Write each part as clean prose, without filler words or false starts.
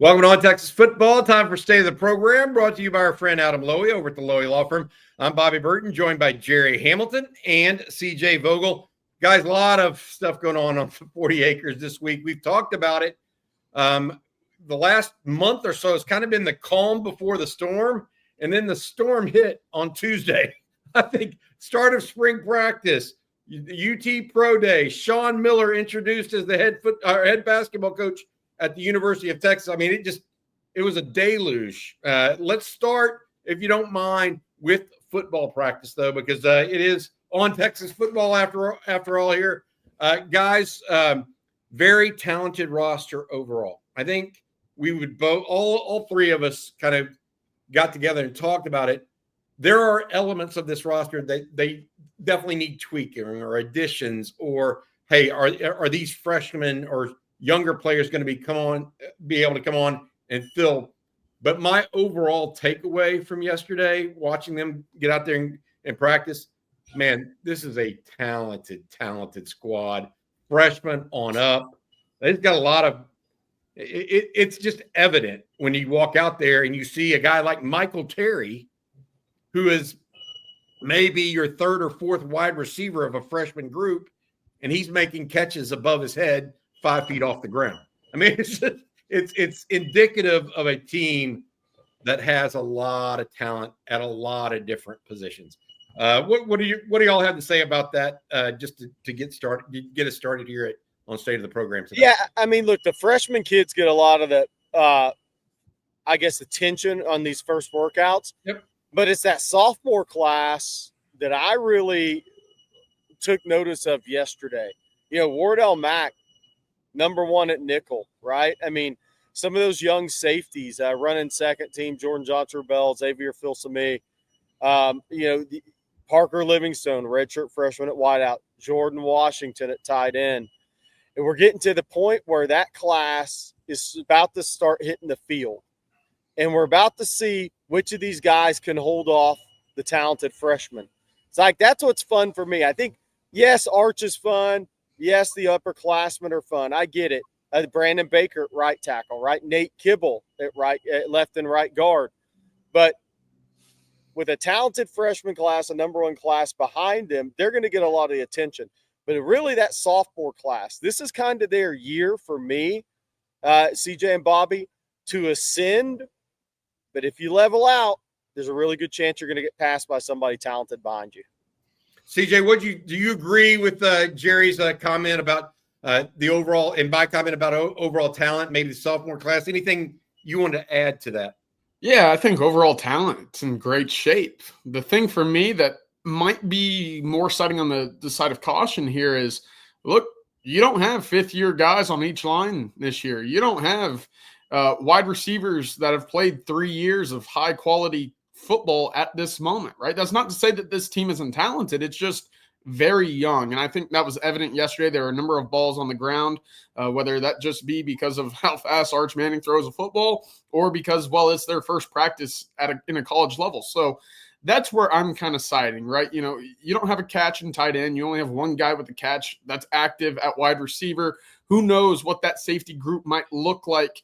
Welcome to On Texas Football. Time for State of the Program, brought to you by our friend Adam Lowy over at the Lowy Law Firm. I'm Bobby Burton, joined by Gerry Hamilton and CJ Vogel. Guys, a lot of stuff going on 40 acres this week. We've talked about it. The last month or so has kind of been the calm before the storm, and then the storm hit on Tuesday. I think start of spring practice, UT Pro Day, Sean Miller introduced as the head basketball coach at the University of Texas. I mean, it was a deluge. Let's start, if you don't mind, with football practice, though, because it is on Texas football after all here. Guys, very talented roster overall. I think we would both, all three of us kind of got together and talked about it. There are elements of this roster that they definitely need tweaking or additions, or, hey, are these freshmen or younger players going to be able to come on and fill? But my overall takeaway from yesterday, watching them get out there and practice, man, this is a talented squad. Freshmen on up. They've got a lot of it's just evident when you walk out there and you see a guy like Michael Terry, who is maybe your third or fourth wide receiver of a freshman group, and he's making catches above his head 5 feet off the ground. I mean, it's indicative of a team that has a lot of talent at a lot of different positions. What do y'all have to say about that? Just to get us started here on State of the Program today. Yeah, I mean, look, the freshman kids get a lot of the, I guess, attention on these first workouts. Yep. But it's that sophomore class that I really took notice of yesterday. You know, Wardell Mack, number one at nickel, right? I mean, some of those young safeties running second team, Jordan Johnson-Rebel, Xavier Filsaime, Parker Livingstone, redshirt freshman at wideout, Jordan Washington at tight end. And we're getting to the point where that class is about to start hitting the field. And we're about to see which of these guys can hold off the talented freshmen. It's like, that's what's fun for me. I think, yes, Arch is fun. Yes, the upperclassmen are fun. I get it. Brandon Baker at right tackle, right? Nate Kibble at left and right guard. But with a talented freshman class, a number one class behind them, they're going to get a lot of the attention. But really, that sophomore class, this is kind of their year for me, CJ and Bobby, to ascend. But if you level out, there's a really good chance you're going to get passed by somebody talented behind you. CJ, do you agree with Gerry's comment about the overall, and my comment about overall talent, maybe the sophomore class? Anything you want to add to that? Yeah, I think overall talent, it's in great shape. The thing for me that might be more citing on the side of caution here is, look, you don't have fifth-year guys on each line this year. You don't have wide receivers that have played 3 years of high-quality football at this moment, right? That's not to say that this team isn't talented. It's just very young. And I think that was evident yesterday. There are a number of balls on the ground, whether that just be because of how fast Arch Manning throws a football or because, well, it's their first practice in a college level. So that's where I'm kind of siding, right? You know, you don't have a catch in tight end. You only have one guy with the catch that's active at wide receiver. Who knows what that safety group might look like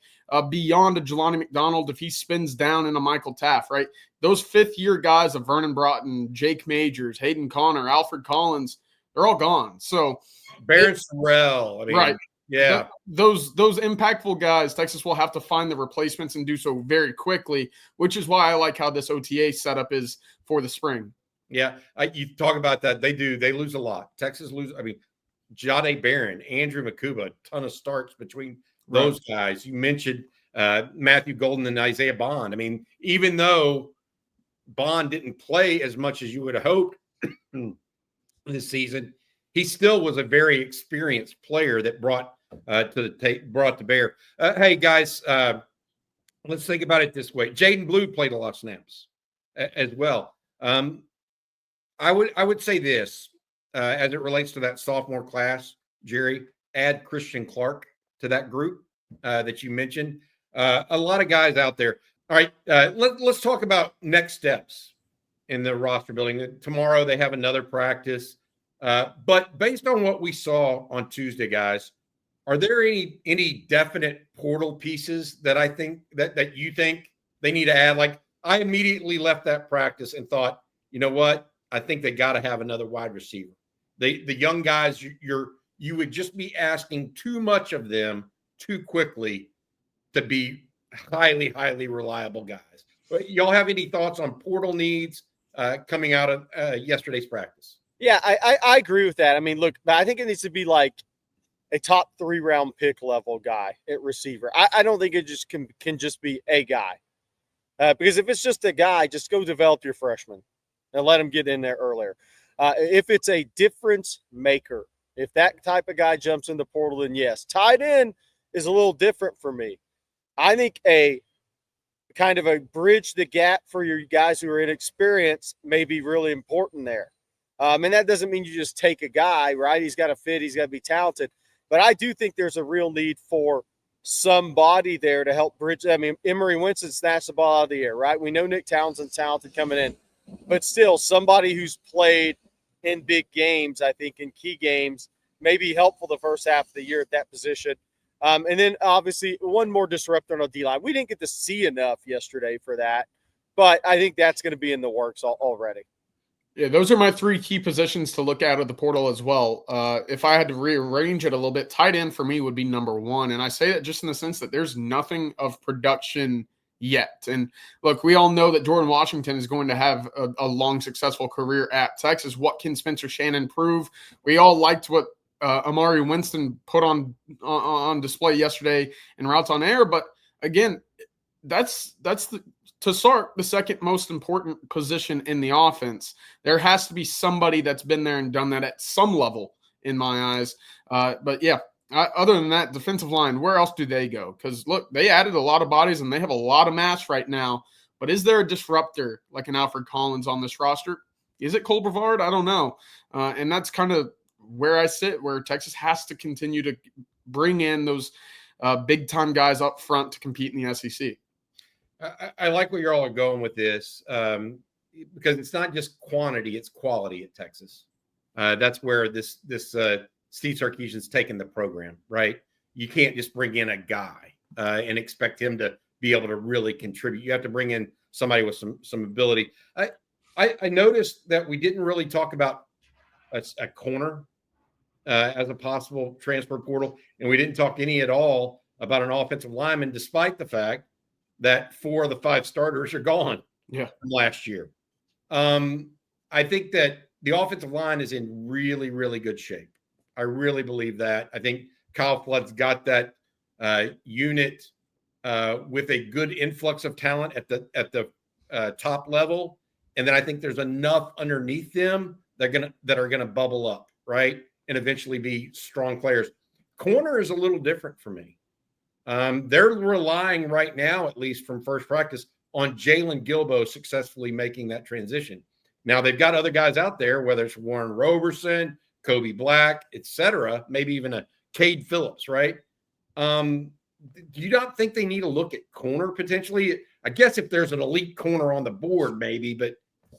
beyond a Jelani McDonald if he spins down in a Michael Taft, right? Those fifth-year guys of Vernon Broughton, Jake Majors, Hayden Connor, Alfred Collins, they're all gone. So Barron Sorrell, I mean, right. Yeah. Those impactful guys, Texas will have to find the replacements and do so very quickly, which is why I like how this OTA setup is for the spring. Yeah, you talk about that. They do. They lose a lot. Texas loses. I mean, Jahdae Barron, Andrew Makuba, a ton of starts between those guys. You mentioned Matthew Golden and Isaiah Bond. I mean, even though Bond didn't play as much as you would have hoped this season, he still was a very experienced player that brought to bear. Hey guys, let's think about it this way. Jaden Blue played a lot of snaps as well. I would say this as it relates to that sophomore class, Gerry. Add Christian Clark to that group that you mentioned. A lot of guys out there. All right, let's talk about next steps in the roster building. Tomorrow they have another practice. But based on what we saw on Tuesday, guys, Are there any definite portal pieces that I think that you think they need to add? Like, I immediately left that practice and thought, you know what? I think they got to have another wide receiver. The young guys, you would just be asking too much of them too quickly to be highly, highly reliable guys. But y'all have any thoughts on portal needs coming out of yesterday's practice? Yeah, I agree with that. I mean, look, I think it needs to be like a top 3-round pick level guy at receiver. I don't think it just can just be a guy. Because if it's just a guy, just go develop your freshman and let him get in there earlier. If it's a difference maker, if that type of guy jumps in the portal, then yes. Tight end is a little different for me. I think a kind of a bridge the gap for your guys who are inexperienced may be really important there. And that doesn't mean you just take a guy, right? He's got to fit, he's got to be talented. But I do think there's a real need for somebody there to help bridge. I mean, Emory Winston snatched the ball out of the air, right? We know Nick Townsend's talented coming in, but still somebody who's played in big games, I think in key games, may be helpful the first half of the year at that position. And then obviously one more disruptor on the D-line. We didn't get to see enough yesterday for that, but I think that's going to be in the works already. Yeah, those are my 3 key positions to look at of the portal as well. If I had to rearrange it a little bit, tight end for me would be number 1. And I say that just in the sense that there's nothing of production yet. And look, we all know that Jordan Washington is going to have a long, successful career at Texas. What can Spencer Shannon prove? We all liked what Amari Winston put on display yesterday in Routes on Air. But again, that's to start the second most important position in the offense. There has to be somebody that's been there and done that at some level in my eyes. But yeah, other than that, defensive line, where else do they go? Because look, they added a lot of bodies and they have a lot of mass right now. But is there a disruptor like an Alfred Collins on this roster? Is it Cole Brevard? I don't know. And that's kind of where I sit, where Texas has to continue to bring in those big-time guys up front to compete in the SEC. I like where you're all going with this because it's not just quantity, it's quality at Texas. That's where this Steve Sarkisian's taken the program, right? You can't just bring in a guy and expect him to be able to really contribute. You have to bring in somebody with some ability. I noticed that we didn't really talk about a corner as a possible transfer portal, and we didn't talk any at all about an offensive lineman, despite the fact that 4 of the 5 starters are gone from last year. I think that the offensive line is in really, really good shape. I really believe that. I think Kyle Flood's got that unit with a good influx of talent at the top level, and then I think there's enough underneath them that are gonna bubble up, right, and eventually be strong players. Corner is a little different for me. They're relying right now, at least from first practice, on Jalen Gilbo successfully making that transition. Now they've got other guys out there, whether it's Warren Roberson, Kobe Black, etc., maybe even a Cade Phillips, right? Do you not think they need to look at corner potentially? I guess if there's an elite corner on the board, maybe, but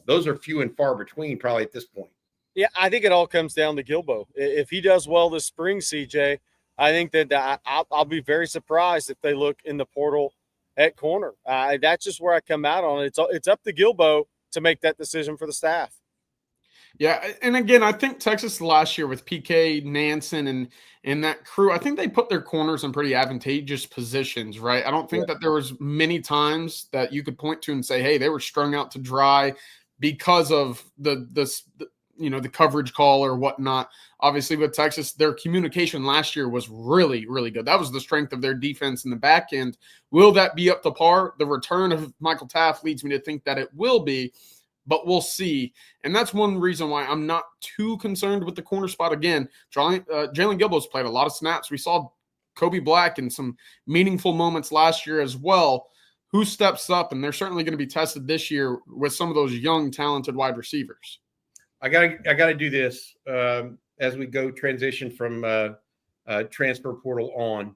those are few and far between probably at this point. Yeah, I think it all comes down to Gilbo. If he does well this spring, CJ, I think that I'll be very surprised if they look in the portal at corner. That's just where I come out on it. It's up to Gilbo to make that decision for the staff. Yeah, and again, I think Texas last year with PK, Nansen, and that crew, I think they put their corners in pretty advantageous positions, right? I don't think that there was many times that you could point to and say, hey, they were strung out to dry because of the coverage call or whatnot. Obviously, with Texas, their communication last year was really, really good. That was the strength of their defense in the back end. Will that be up to par? The return of Michael Taft leads me to think that it will be, but we'll see. And that's one reason why I'm not too concerned with the corner spot. Again, Jalen Gilbo's played a lot of snaps. We saw Kobe Black in some meaningful moments last year as well. Who steps up? And they're certainly going to be tested this year with some of those young, talented wide receivers. I gotta do this as we go transition from transfer portal on.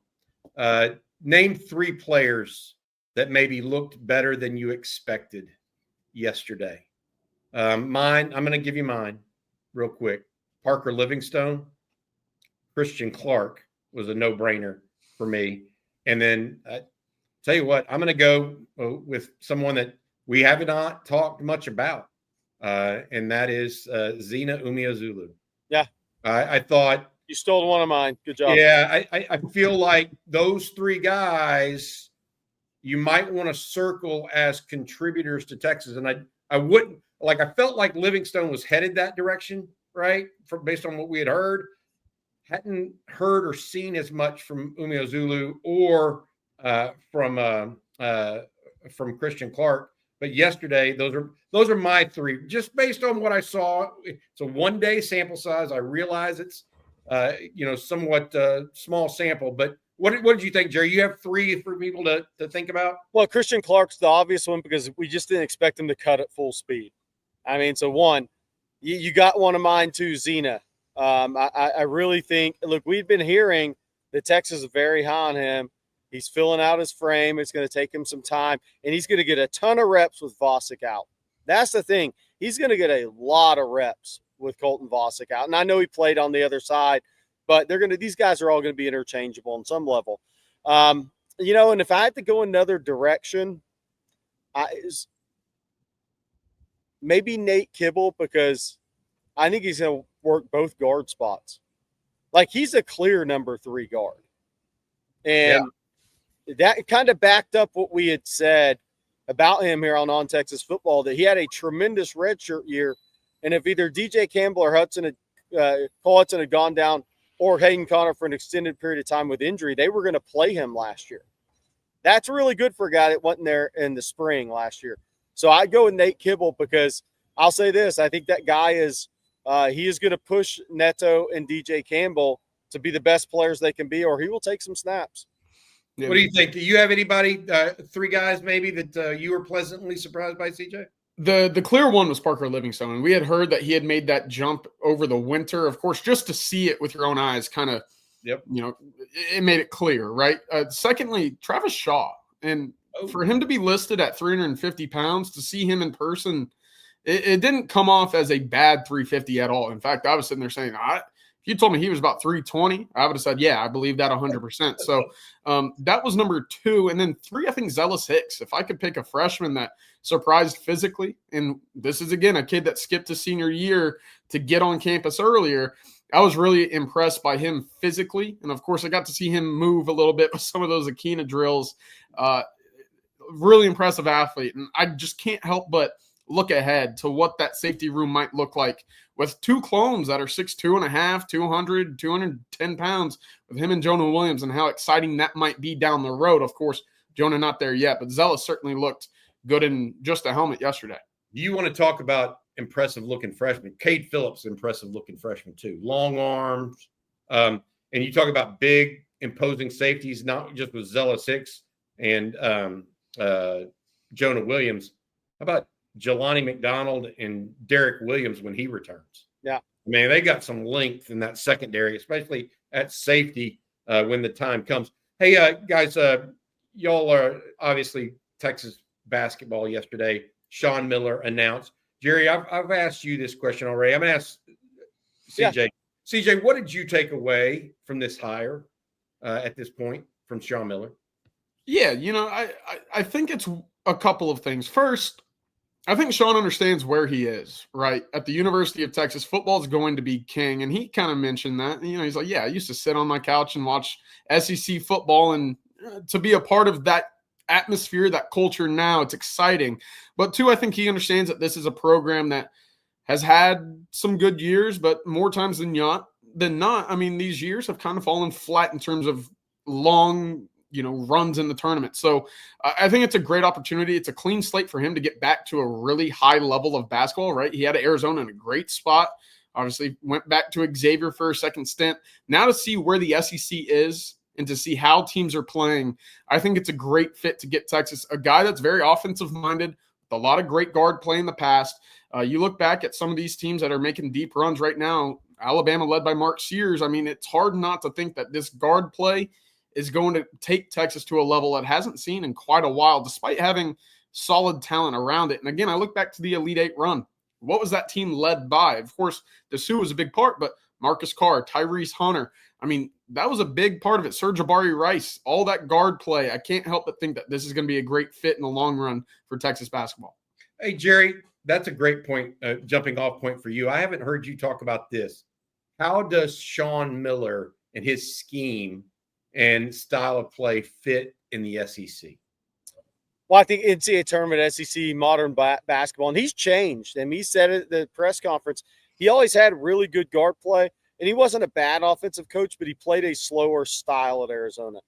Name 3 players that maybe looked better than you expected yesterday. Mine, I'm going to give you mine real quick. Parker Livingstone, Christian Clark, was a no-brainer for me. And then tell you what, I'm going to go with someone that we have not talked much about, and that is Zena Umeozulu. Yeah. I thought you stole one of mine. Good job. Yeah, I feel like those three guys you might want to circle as contributors to Texas, and I wouldn't like. I felt like Livingstone was headed that direction, right? Based on what we had heard, hadn't heard or seen as much from Umeozulu or from Christian Clark. But yesterday, those are my three, just based on what I saw. It's a 1 day sample size. I realize it's somewhat small sample, but what did you think, Gerry? You have three for people to think about? Well, Christian Clark's the obvious one because we just didn't expect him to cut at full speed. I mean, so one, you got one of mine too, Zena. I really think, look, we've been hearing that Texas is very high on him. He's filling out his frame. It's going to take him some time, and he's going to get a ton of reps with Vosick out. That's the thing. He's going to get a lot of reps with Colton Vosick out. And I know he played on the other side, but these guys are all going to be interchangeable on some level. And if I had to go another direction, maybe Nate Kibble, because I think he's going to work both guard spots. Like, he's a clear number 3 guard. And that kind of backed up what we had said about him here on Texas Football, that he had a tremendous redshirt year. And if either DJ Campbell or Cole Hudson had gone down, or Hayden Connor for an extended period of time with injury, they were going to play him last year. That's really good for a guy that wasn't there in the spring last year. So I'd go with Nate Kibble, because I'll say this. I think that guy is he is going to push Neto and DJ Campbell to be the best players they can be, or he will take some snaps. What do you think? Do you have anybody, 3 guys maybe that you were pleasantly surprised by, CJ? The clear one was Parker Livingstone, and we had heard that he had made that jump over the winter. Of course, just to see it with your own eyes, kind of, it made it clear, right? Secondly, Travis Shaw, and for him to be listed at 350 pounds, to see him in person, it didn't come off as a bad 350 at all. In fact, I was sitting there saying, if you told me he was about 320, I would have said, yeah, I believe that 100%. So that was number 2. And then 3, I think Zealous Hicks. If I could pick a freshman that surprised physically, and this is, again, a kid that skipped his senior year to get on campus earlier, I was really impressed by him physically. And, of course, I got to see him move a little bit with some of those Akina drills. Really impressive athlete. And I just can't help but look ahead to what that safety room might look like with 2 clones that are 6'2.5", 200, 210 pounds, with him and Jonah Williams, and how exciting that might be down the road. Of course, Jonah not there yet, but Zealous certainly looked good in just a helmet yesterday. You want to talk about impressive-looking freshmen. Cade Phillips, impressive-looking freshman too. Long arms. And you talk about big, imposing safeties, not just with Zealous Hicks and Jonah Williams. How about Jelani McDonald and Derek Williams when he returns? Yeah. I mean, they got some length in that secondary, especially at safety when the time comes. Hey, guys, y'all are obviously Texas basketball yesterday. Sean Miller announced. Gerry, I've asked you this question already. I'm going to ask CJ. Yeah. CJ, what did you take away from this hire at this point from Sean Miller? Yeah, I think it's a couple of things. First, I think Sean understands where he is, right? At the University of Texas, football is going to be king. And he kind of mentioned that. He's like, yeah, I used to sit on my couch and watch SEC football, and to be a part of that atmosphere, that culture now, it's exciting. But 2, I think he understands that this is a program that has had some good years, but more times than not, I mean, these years have kind of fallen flat in terms of long runs in the tournament. So I think it's a great opportunity. It's a clean slate for him to get back to a really high level of basketball, right? He had Arizona in a great spot. Obviously went back to Xavier for a second stint. Now to see where the SEC is and to see how teams are playing, I think it's a great fit to get Texas, a guy that's very offensive minded, with a lot of great guard play in the past. You look back at some of these teams that are making deep runs right now, Alabama led by Mark Sears. I mean, it's hard not to think that this guard play is going to take Texas to a level that hasn't seen in quite a while, despite having solid talent around it. And again, I look back to the Elite 8 run. What was that team led by? Of course, the Sioux was a big part, but Marcus Carr, Tyrese Hunter. I mean, that was a big part of it. Serge Jabari Rice, all that guard play. I can't help but think that this is going to be a great fit in the long run for Texas basketball. Hey, Gerry, that's a great point, jumping off point for you. I haven't heard you talk about this. How does Sean Miller and his scheme and style of play fit in the SEC? Well, I think NCAA tournament, SEC, modern basketball, and he's changed. And he said it at the press conference. He always had really good guard play, and he wasn't a bad offensive coach, but he played a slower style at Arizona.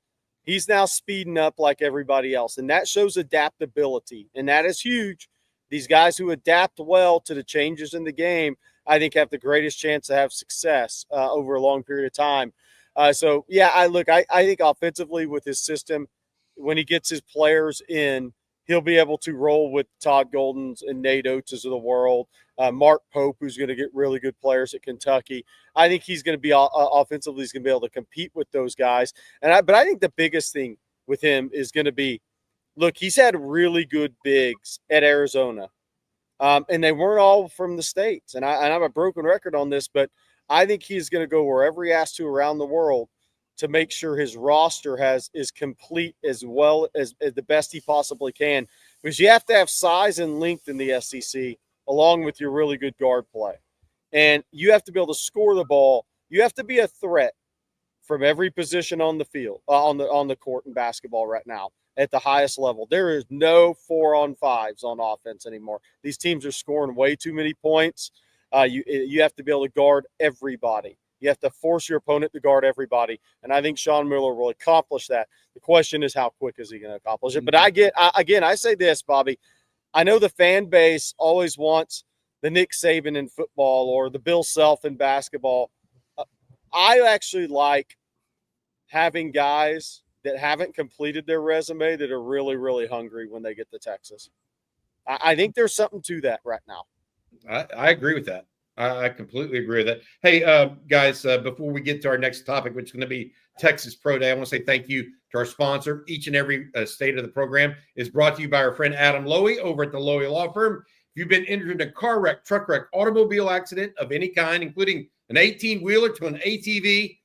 He's now speeding up like everybody else, and that shows adaptability, and that is huge. These guys who adapt well to the changes in the game, I think, have the greatest chance to have success over a long period of time. I think offensively with his system, when he gets his players in, he'll be able to roll with Todd Golden's and Nate Oates of the world, Mark Pope, who's going to get really good players at Kentucky. I think he's going to be offensively, he's going to be able to compete with those guys. But I think the biggest thing with him is going to be, look, he's had really good bigs at Arizona, and they weren't all from the States. And I'm a broken record on this, but I think he's going to go wherever he has to around the world to make sure his roster is complete as well as the best he possibly can, because you have to have size and length in the SEC along with your really good guard play. And you have to be able to score the ball. You have to be a threat from every position on the field, on the court in basketball right now at the highest level. There is no 4-on-5s on offense anymore. These teams are scoring way too many points. You have to be able to guard everybody. You have to force your opponent to guard everybody. And I think Sean Miller will accomplish that. The question is, how quick is he going to accomplish it? But I say this, Bobby. I know the fan base always wants the Nick Saban in football or the Bill Self in basketball. I actually like having guys that haven't completed their resume that are really, really hungry when they get to Texas. I think there's something to that right now. I agree with that. I completely agree with that. Hey, guys, before we get to our next topic, which is going to be Texas Pro Day, I want to say thank you to our sponsor. Each and every state of the program is brought to you by our friend Adam Lowy over at the Lowy Law Firm. If you've been injured in a car wreck, truck wreck, automobile accident of any kind, including an 18-wheeler to an ATV,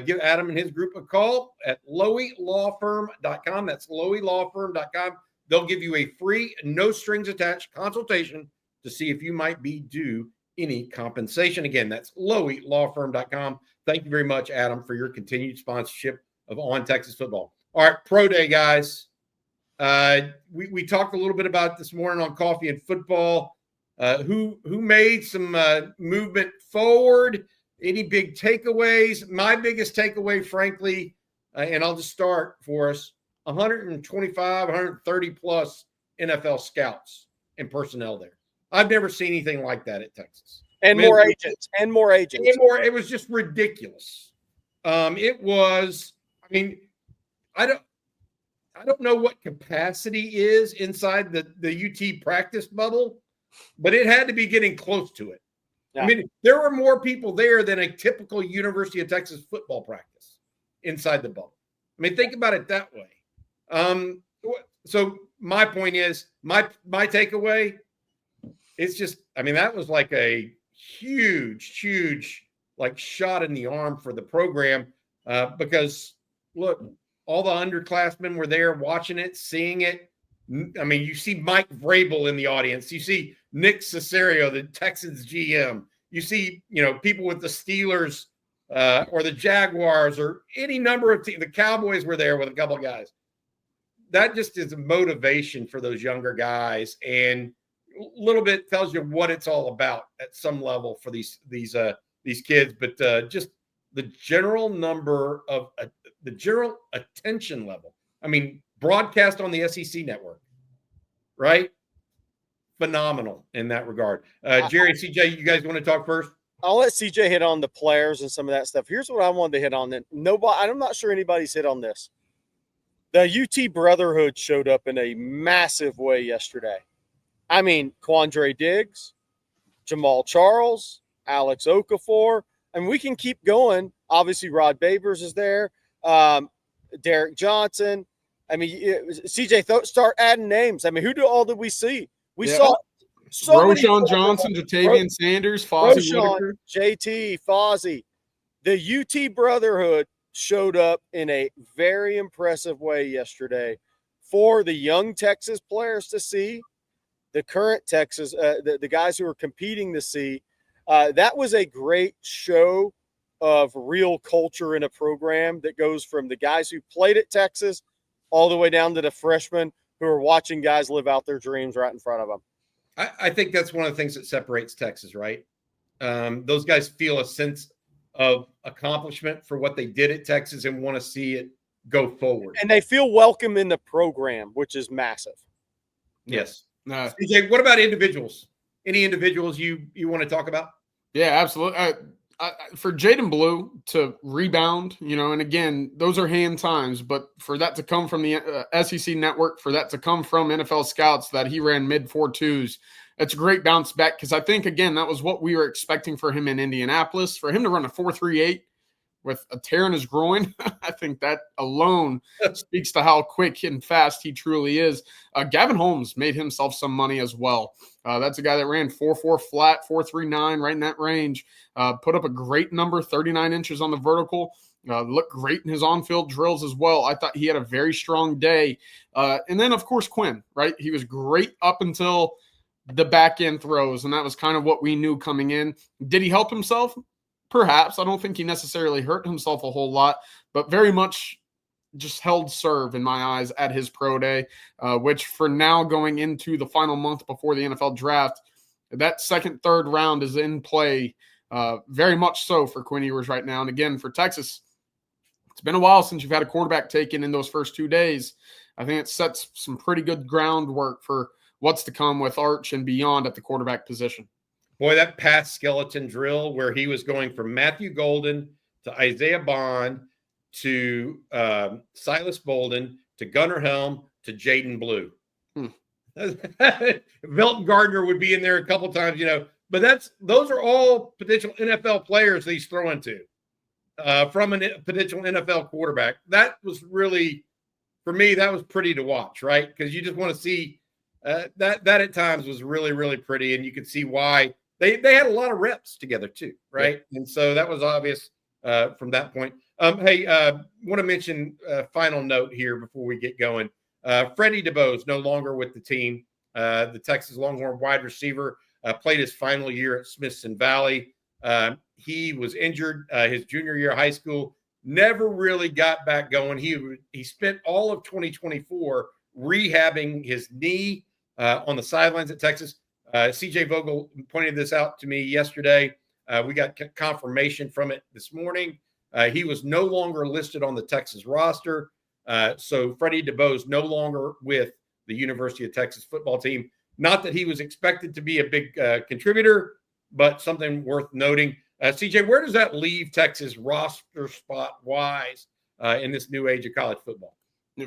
give Adam and his group a call at loweylawfirm.com. That's loweylawfirm.com. They'll give you a free, no-strings-attached consultation to see if you might be due any compensation. Again, that's loweylawfirm.com. Thank you very much, Adam, for your continued sponsorship of On Texas Football. All right, Pro Day, guys. We talked a little bit about it this morning on Coffee and Football. Who made some movement forward? Any big takeaways? My biggest takeaway, frankly, and I'll just start for us, 125, 130 plus NFL scouts and personnel there. I've never seen anything like that at Texas. And more agents. It was just ridiculous. It was, I mean, I don't know what capacity is inside the UT practice bubble, but it had to be getting close to it. Yeah. I mean, there were more people there than a typical University of Texas football practice inside the bubble. I mean, think about it that way. So my point is, my takeaway, it's just, I mean, that was like a huge, like shot in the arm for the program because, look, all the underclassmen were there watching it, seeing it. I mean, you see Mike Vrabel in the audience. You see Nick Caserio, the Texans GM. You see, people with the Steelers or the Jaguars or any number of teams. The Cowboys were there with a couple of guys. That just is a motivation for those younger guys, and a little bit tells you what it's all about at some level for these kids. But just the general number of the general attention level. I mean, broadcast on the SEC network, right? Phenomenal in that regard. Gerry, CJ, you guys want to talk first? I'll let CJ hit on the players and some of that stuff. Here's what I wanted to hit on. I'm not sure anybody's hit on this. The UT Brotherhood showed up in a massive way yesterday. I mean, Quandre Diggs, Jamal Charles, Alex Okafor, and we can keep going. Obviously, Rod Babers is there. Derek Johnson. I mean, CJ, start adding names. I mean, who did we see? We saw so Roshan Johnson, Jatavian Sanders, Fozzie Whitaker. JT, Fozzie. The UT Brotherhood showed up in a very impressive way yesterday for the young Texas players to see, the current Texas, the guys who are competing to see. That was a great show of real culture in a program that goes from the guys who played at Texas all the way down to the freshmen who are watching guys live out their dreams right in front of them. I think that's one of the things that separates Texas, right? Those guys feel a sense of accomplishment for what they did at Texas and want to see it go forward. And they feel welcome in the program, which is massive. Yes. CJ, what about individuals? Any individuals you want to talk about? Yeah, absolutely. For Jaden Blue to rebound, and again, those are hand times, but for that to come from the SEC network, for that to come from NFL scouts that he ran mid 4.2s, it's a great bounce back because I think, again, that was what we were expecting for him in Indianapolis. For him to run a 4.38 with a tear in his groin, I think that alone speaks to how quick and fast he truly is. Gavin Holmes made himself some money as well. That's a guy that ran 4.4 flat, 4.39, right in that range. Put up a great number, 39 inches on the vertical. Looked great in his on-field drills as well. I thought he had a very strong day. And then, of course, Quinn, right? He was great up until the back end throws, and that was kind of what we knew coming in. Did he help himself? Perhaps. I don't think he necessarily hurt himself a whole lot, but very much just held serve in my eyes at his pro day, which for now going into the final month before the NFL draft, that second, third round is in play very much so for Quinn Ewers right now. And again, for Texas, it's been a while since you've had a quarterback taken in those first 2 days. I think it sets some pretty good groundwork for what's to come with Arch and beyond at the quarterback position. Boy, that pass skeleton drill where he was going from Matthew Golden to Isaiah Bond to Silas Bolden to Gunnar Helm to Jaden Blue. Milton Gardner would be in there a couple times, but those are all potential NFL players that he's throwing to from a potential NFL quarterback. That was really, for me, that was pretty to watch, right? Because you just want to see that at times was really, really pretty, and you could see why they had a lot of reps together too, right? Yeah. And so that was obvious from that point. Hey, want to mention a final note here before we get going. Freddie DeBose no longer with the team. The Texas Longhorn wide receiver played his final year at Smithson Valley. He was injured his junior year of high school, never really got back going. He spent all of 2024 rehabbing his knee on the sidelines at Texas. CJ Vogel pointed this out to me yesterday. We got confirmation from it this morning. He was no longer listed on the Texas roster. So Freddie DeBose no longer with the University of Texas football team. Not that he was expected to be a big contributor, but something worth noting. CJ, where does that leave Texas roster spot wise in this new age of college football?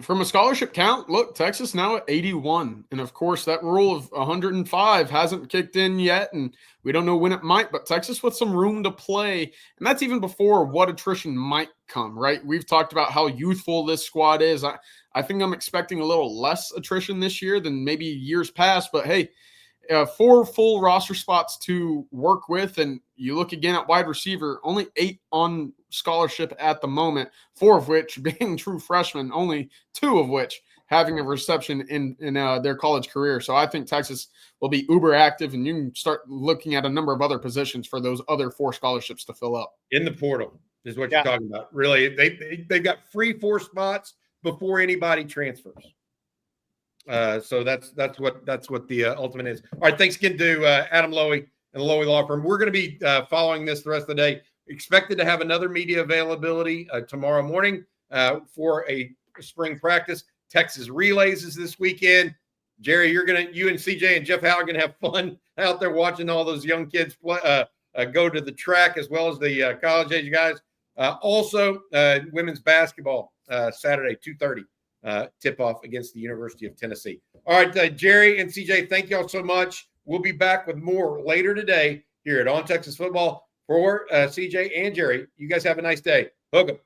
From a scholarship count, look, Texas now at 81. And of course, that rule of 105 hasn't kicked in yet, and we don't know when it might, but Texas with some room to play. And that's even before what attrition might come, right? We've talked about how youthful this squad is. I think I'm expecting a little less attrition this year than maybe years past, but hey, 4 full roster spots to work with. And you look again at wide receiver, only 8 on scholarship at the moment, 4 of which being true freshmen, only 2 of which having a reception in their college career. So I think Texas will be uber active, and you can start looking at a number of other positions for those other 4 scholarships to fill up. In the portal is what you're talking about. Really, they've got free 4 spots before anybody transfers. So that's what the ultimate is. All right, thanks again to Adam Lowy and the Lowy Law Firm. We're going to be following this the rest of the day. Expected to have another media availability tomorrow morning for a spring practice. Texas Relays is this weekend. Gerry, you and CJ and Jeff Howe are going to have fun out there watching all those young kids play, go to the track as well as the college age guys. Also, women's basketball Saturday, 2:30. Tip-off against the University of Tennessee. All right, Gerry and CJ, thank y'all so much. We'll be back with more later today here at On Texas Football. For CJ and Gerry, you guys have a nice day. Hook 'em.